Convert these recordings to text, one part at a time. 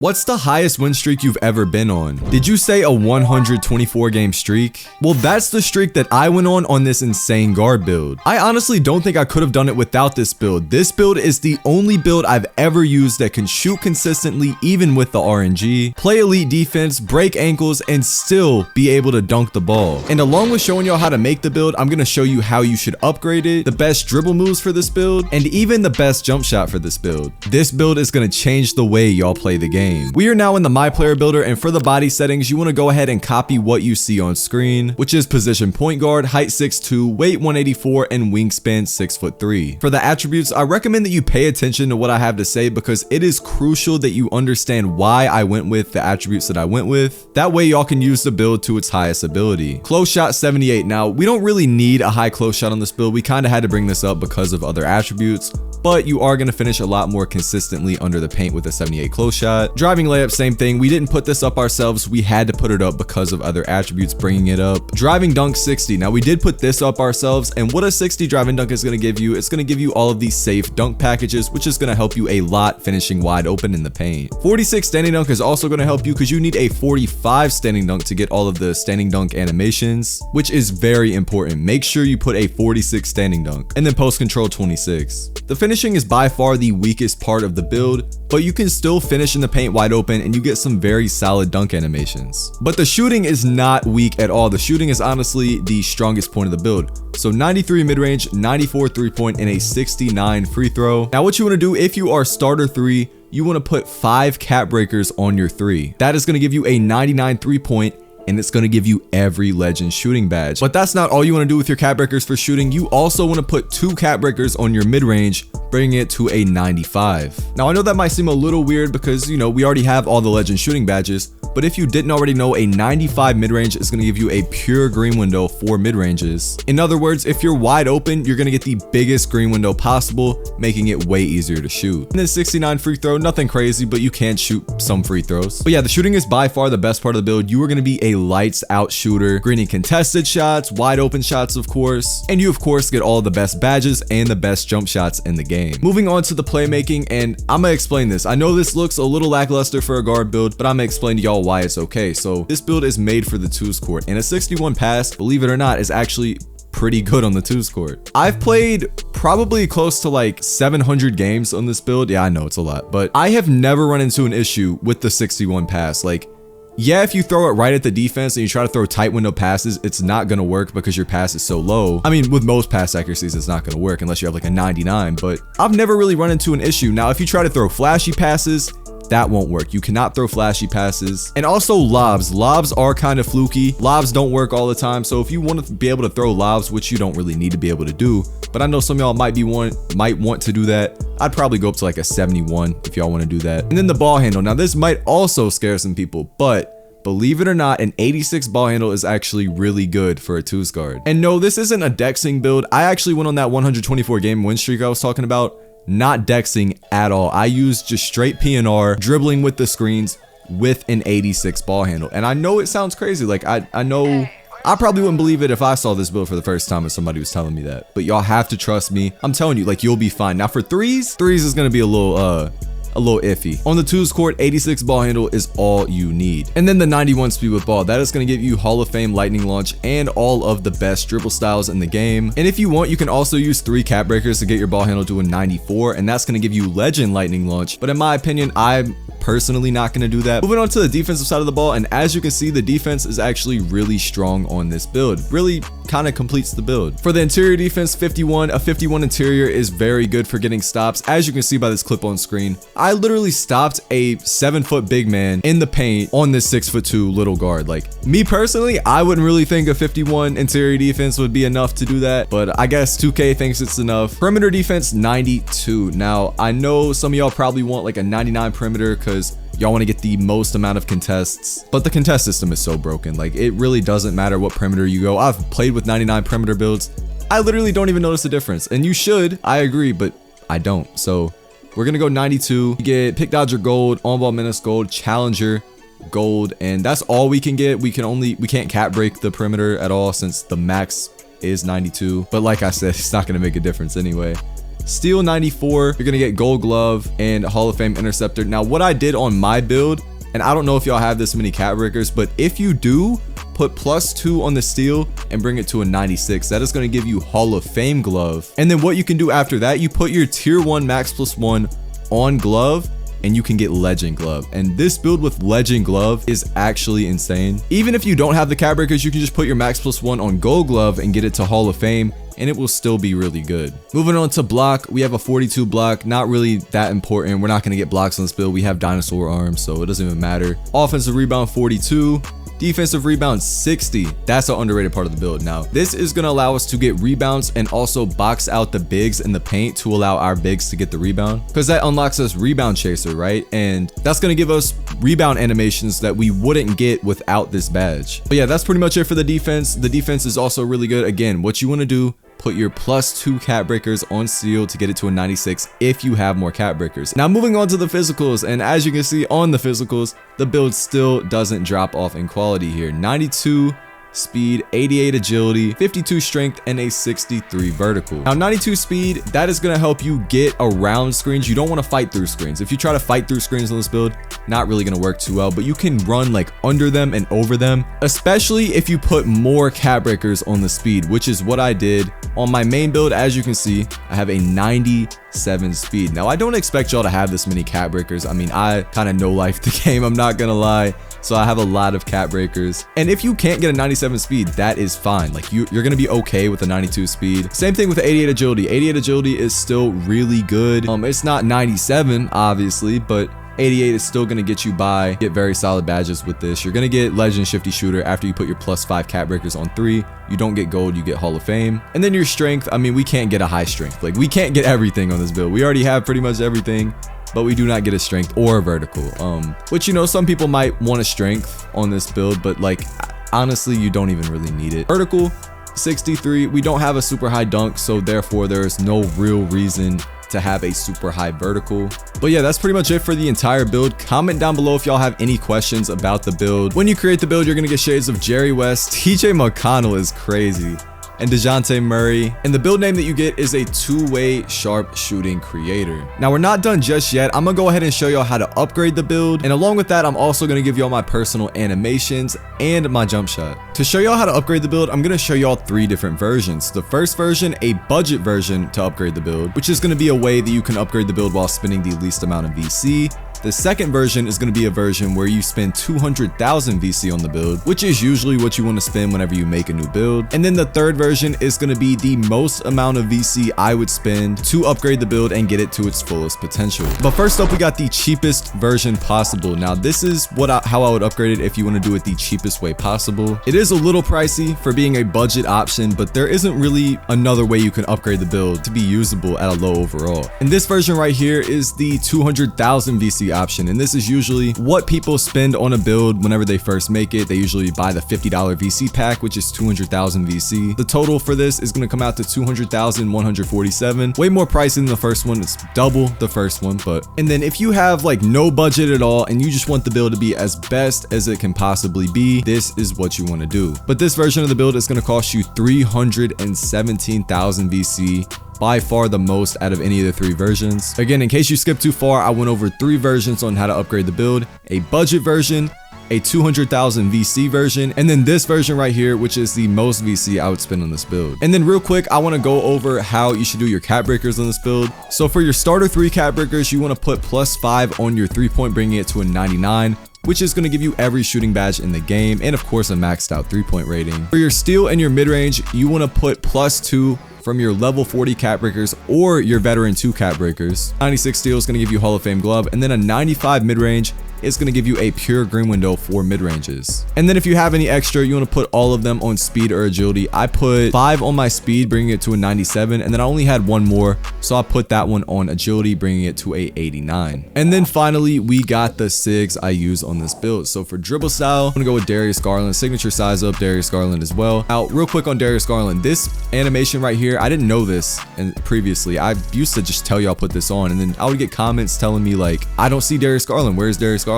What's the highest win streak you've ever been on? Did you say a 124 game streak? Well, that's the streak that I went on this insane guard build. I honestly don't think I could have done it without this build. This build is the only build I've ever used that can shoot consistently even with the RNG, play elite defense, break ankles, and still be able to dunk the ball. And along with showing y'all how to make the build, I'm gonna show you how you should upgrade it, the best dribble moves for this build, and even the best jump shot for this build. This build is gonna change the way y'all play the game. We are now in the MyPlayer builder, and for the body settings, you want to go ahead and copy what you see on screen, which is position point guard, height 6'2", weight 184, and wingspan 6'3". For the attributes, I recommend that you pay attention to what I have to say because it is crucial that you understand why I went with the attributes that I went with. That way y'all can use the build to its highest ability. Close shot 78. Now, we don't really need a high close shot on this build. We kind of had to bring this up because of other attributes, but you are going to finish a lot more consistently under the paint with a 78 close shot. Driving layup, same thing. We didn't put this up ourselves. We had to put it up because of other attributes bringing it up. Driving dunk 60. Now, we did put this up ourselves, and what a 60 driving dunk is going to give you, it's going to give you all of these safe dunk packages, which is going to help you a lot finishing wide open in the paint. 46 standing dunk is also going to help you because you need a 45 standing dunk to get all of the standing dunk animations, which is very important. Make sure you put a 46 standing dunk. And then post control 26. The finishing is by far the weakest part of the build, but you can still finish in the paint wide open and you get some very solid dunk animations. But the shooting is not weak at all. The shooting is honestly the strongest point of the build. So 93 mid-range, 94 three-point, and a 69 free throw. Now what you want to do if you are starter 3, you want to put 5 cap breakers on your 3. That is going to give you a 99 3-point, and it's going to give you every legend shooting badge. But that's not all you want to do with your cap breakers for shooting. You also want to put 2 cap breakers on your mid-range, bringing it to a 95. Now I know that might seem a little weird because, you know, we already have all the legend shooting badges, but if you didn't already know, a 95 mid-range is going to give you a pure green window for mid-ranges. In other words, if you're wide open, you're going to get the biggest green window possible, making it way easier to shoot. And then 69 free throw, nothing crazy, but you can shoot some free throws. But yeah, the shooting is by far the best part of the build. You are going to be a lights out shooter, greening contested shots, wide open shots, of course, and you of course get all the best badges and the best jump shots in the game. Moving on to the playmaking, and I'm gonna explain this. I know this looks a little lackluster for a guard build, but I'm gonna explain to y'all why it's okay. So this build is made for the 2s court, and a 61 pass, believe it or not, is actually pretty good on the 2s court. I've played probably close to like 700 games on this build. Yeah, I know it's a lot, but I have never run into an issue with the 61 pass. Like, yeah, if you throw it right at the defense and you try to throw tight window passes, it's not going to work because your pass is so low. I mean, with most pass accuracies, it's not going to work unless you have like a 99, but I've never really run into an issue. Now, if you try to throw flashy passes, that won't work. You cannot throw flashy passes. And also lobs. Lobs are kind of fluky. Lobs don't work all the time. So if you want to be able to throw lobs, which you don't really need to be able to do, but I know some of y'all might want to do that, I'd probably go up to like a 71 if y'all want to do that. And then the ball handle. Now this might also scare some people, but believe it or not, an 86 ball handle is actually really good for a 2s guard. And no, this isn't a dexing build. I actually went on that 124 game win streak I was talking about, not dexing at all. I used just straight PNR, dribbling with the screens with an 86 ball handle. And I know it sounds crazy. Like I know I probably wouldn't believe it if I saw this build for the first time if somebody was telling me that. But y'all have to trust me. I'm telling you, like, you'll be fine. Now for 3s is gonna be a little iffy. On the 2s court, 86 ball handle is all you need. And then the 91 speed with ball, that is going to give you Hall of Fame lightning launch and all of the best dribble styles in the game. And if you want, you can also use 3 cap breakers to get your ball handle to a 94, and that's going to give you legend lightning launch. But in my opinion, I'm personally not going to do that. Moving on to the defensive side of the ball, and as you can see, the defense is actually really strong on this build. Really kind of completes the build. For the interior defense, 51, a 51 interior is very good for getting stops. As you can see by this clip on screen, I literally stopped a 7-foot big man in the paint on this 6'2" little guard. Like, me personally, I wouldn't really think a 51 interior defense would be enough to do that, but I guess 2K thinks it's enough. Perimeter defense, 92. Now, I know some of y'all probably want like a 99 perimeter because y'all want to get the most amount of contests, but the contest system is so broken. Like, it really doesn't matter what perimeter you go. I've played with 99 perimeter builds. I literally don't even notice the difference, and you should. I agree, but I don't. So we're gonna go 92. You get pick dodger gold, on ball menace gold, challenger gold, and that's all we can get. We can't cap break the perimeter at all since the max is 92, but like I said, it's not gonna make a difference anyway. Steel 94, you're gonna get gold glove and Hall of Fame interceptor. Now what I did on my build, and I don't know if y'all have this many cat breakers, but if you do, put +2 on the steel and bring it to a 96. That is going to give you Hall of Fame glove. And then what you can do after that, you put your tier 1 max +1 on glove and you can get legend glove. And this build with legend glove is actually insane. Even if you don't have the cat breakers, you can just put your max +1 on gold glove and get it to Hall of Fame, and it will still be really good. Moving on to block, we have a 42 block, not really that important. We're not going to get blocks on this build. We have dinosaur arms, so it doesn't even matter. Offensive rebound 42. Defensive rebound 60. That's an underrated part of the build. Now, this is going to allow us to get rebounds and also box out the bigs in the paint to allow our bigs to get the rebound, because that unlocks us rebound chaser, right? And that's going to give us rebound animations that we wouldn't get without this badge. But yeah, that's pretty much it for the defense. The defense is also really good. Again, what you want to do, put your +2 cat breakers on steel to get it to a 96 if you have more cat breakers. Now moving on to the physicals, and as you can see on the physicals, the build still doesn't drop off in quality here. 92 speed, 88 agility, 52 strength, and a 63 vertical. Now 92 speed, that is going to help you get around screens. You don't want to fight through screens. If you try to fight through screens on this build, not really going to work too well, but you can run like under them and over them, especially if you put more cat breakers on the speed, which is what I did on my main build. As you can see, I have a 97 speed. Now I don't expect y'all to have this many cat breakers. I mean, I kind of know life the game, I'm not gonna lie. So I have a lot of cat breakers, and if you can't get a 97 speed, that is fine. Like you're gonna be okay with a 92 speed. Same thing with 88 agility. 88 agility is still really good. It's not 97 obviously, but 88 is still gonna get you by. Get very solid badges with this. You're gonna get legend shifty shooter after you put your +5 cat breakers on 3. You don't get gold, you get Hall of Fame. And then your strength, I mean, we can't get a high strength. Like we can't get everything on this build. We already have pretty much everything, but we do not get a strength or a vertical. Which, you know, some people might want a strength on this build, but like honestly, you don't even really need it. Vertical 63. We don't have a super high dunk, so therefore there is no real reason to have a super high vertical. But yeah, that's pretty much it for the entire build. Comment down below if y'all have any questions about the build. When you create the build, you're gonna get shades of Jerry West. TJ McConnell is crazy, and DeJounte Murray. And the build name that you get is a two-way sharp shooting creator. Now we're not done just yet. I'm gonna go ahead and show y'all how to upgrade the build. And along with that, I'm also gonna give y'all my personal animations and my jump shot. To show y'all how to upgrade the build, I'm gonna show y'all 3 different versions. The first version, a budget version to upgrade the build, which is gonna be a way that you can upgrade the build while spending the least amount of VC. The second version is going to be a version where you spend 200,000 VC on the build, which is usually what you want to spend whenever you make a new build. And then the third version is going to be the most amount of VC I would spend to upgrade the build and get it to its fullest potential. But first up, we got the cheapest version possible. Now this is how I would upgrade it if you want to do it the cheapest way possible. It is a little pricey for being a budget option, but there isn't really another way you can upgrade the build to be usable at a low overall. And this version right here is the 200,000 VC option, and this is usually what people spend on a build whenever they first make it. They usually buy the $50 VC pack, which is 200,000 VC. The total for this is going to come out to 200,147. Way more pricey than the first one. It's double the first one. And then if you have like no budget at all and you just want the build to be as best as it can possibly be, this is what you want to do. But this version of the build is going to cost you 317,000 VC. By far the most out of any of the 3 versions. Again, in case you skipped too far, I went over 3 versions on how to upgrade the build: a budget version, a 200,000 VC version, and then this version right here, which is the most VC I would spend on this build. And then real quick, I want to go over how you should do your cat breakers on this build. So for your starter 3 cat breakers, you want to put +5 on your 3-point, bringing it to a 99. Which is going to give you every shooting badge in the game, and of course a maxed out 3-point rating. For your steal and your mid-range, you want to put +2 from your level 40 cat breakers or your veteran 2 cat breakers. 96 steal is going to give you Hall of Fame glove, and then a 95 mid-range is going to give you a pure green window for mid-ranges. And then if you have any extra, you want to put all of them on speed or agility. I put 5 on my speed, bringing it to a 97, and then I only had 1 more, so I put that one on agility, bringing it to a 89. And then finally, we got the SIGs I use on this build. So for dribble style, I'm gonna go with Darius Garland. Signature size up, Darius Garland as well. Now, real quick on Darius Garland, this animation right here, I didn't know this previously. I used to just tell y'all put this on, and then I would get comments telling me like, I don't see Darius Garland. Where's Darius Garland?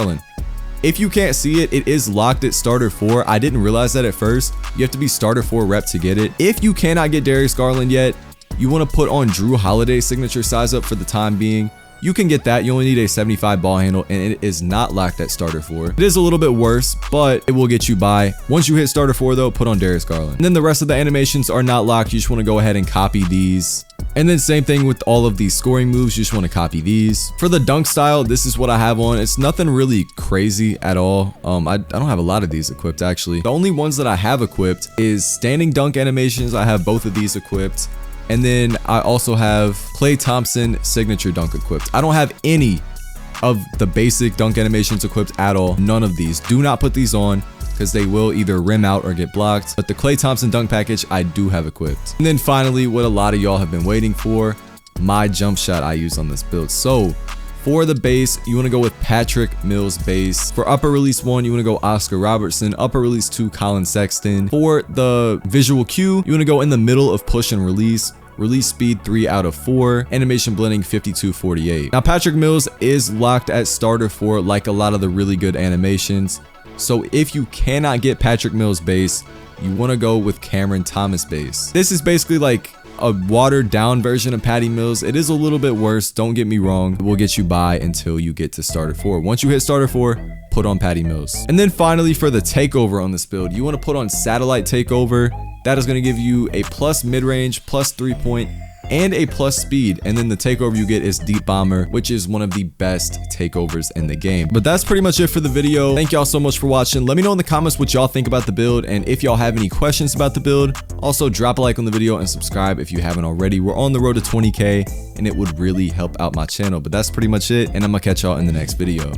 If you can't see it, it is locked at starter 4. I didn't realize that at first. You have to be starter 4 rep to get it. If you cannot get Darius Garland yet, you want to put on Drew Holiday signature size up for the time being. You can get that. You only need a 75 ball handle, and it is not locked at starter 4. It is a little bit worse, but it will get you by. Once you hit starter 4 though, put on Darius Garland. And then the rest of the animations are not locked. You just want to go ahead and copy these. And then same thing with all of these scoring moves. You just want to copy these. For the dunk style, this is what I have on. It's nothing really crazy at all. I don't have a lot of these equipped actually. The only ones that I have equipped is standing dunk animations. I have both of these equipped. And then I also have Klay Thompson signature dunk equipped. I don't have any of the basic dunk animations equipped at all. None of these. Do not put these on because they will either rim out or get blocked. But the Klay Thompson dunk package I do have equipped. And then finally, what a lot of y'all have been waiting for, my jump shot I use on this build. So for the base, you want to go with Patrick Mills base. For upper release 1, you want to go Oscar Robertson. Upper release 2, Colin Sexton. For the visual cue, you want to go in the middle of push and release. Release speed 3 out of 4. Animation blending 52/48. Now Patrick Mills is locked at starter 4 like a lot of the really good animations. So if you cannot get Patrick Mills base, you want to go with Cameron Thomas base. This is basically like a watered down version of Patty Mills. It is a little bit worse, don't get me wrong. It will get you by until you get to starter 4. Once you hit starter 4, put on Patty Mills. And then finally for the takeover on this build, you want to put on satellite takeover. That is going to give you a plus mid-range, plus 3-point, and a plus speed. And then the takeover you get is deep bomber, which is one of the best takeovers in the game. But that's pretty much it for the video. Thank y'all so much for watching. Let me know in the comments what y'all think about the build, and if y'all have any questions about the build. Also drop a like on the video and subscribe if you haven't already. We're on the road to 20K and it would really help out my channel. But that's pretty much it, and I'm gonna catch y'all in the next video.